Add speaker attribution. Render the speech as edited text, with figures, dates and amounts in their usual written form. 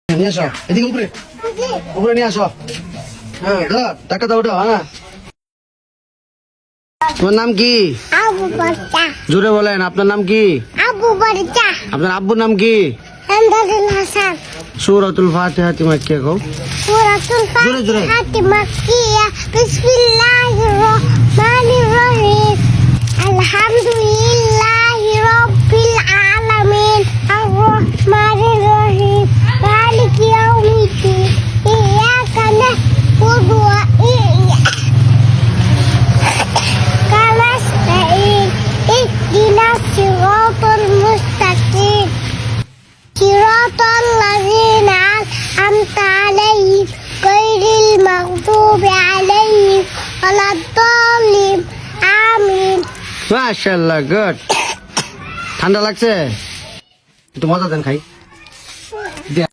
Speaker 1: নিয়ে আসো এদিকে উপরে উপরে নিয়ে আসো। হ্যাঁ টাকা দাও ওটা হ্যাঁ। তোমার নাম কি?
Speaker 2: আবু বাচ্চা।
Speaker 1: জোরে বলেন আপনার নাম কি?
Speaker 2: আবু বাচ্চা।
Speaker 1: আপনার আব্বুর নাম কি?
Speaker 2: এমদাদুল হাসান।
Speaker 1: সূরাতুল ফাতিহা মাক্কিয়া কও।
Speaker 2: সূরাতুল
Speaker 1: জোরে জোরে।
Speaker 2: ফাতিহা মাক্কিয়া। বিসমিল্লাহির রহমানির রহিম। আলহামদুলিল্লাহি রাব্বিল আলামিন। আর রহমানির রহিম। মালিকি ইয়াউমিদ্দিন। ইয়াকা না'বুদু ওয়া ইয়াকা নাস্তাইন। ইহদিনাস সিরাতাল মুস্তাকিম। صراط الذين أنعمت عليهم غير المغضوب عليهم ولا الضالين آمين।
Speaker 1: মাশাআল্লাহ গুড। ঠান্ডা লাগছে? একটু মজা দেন খাই।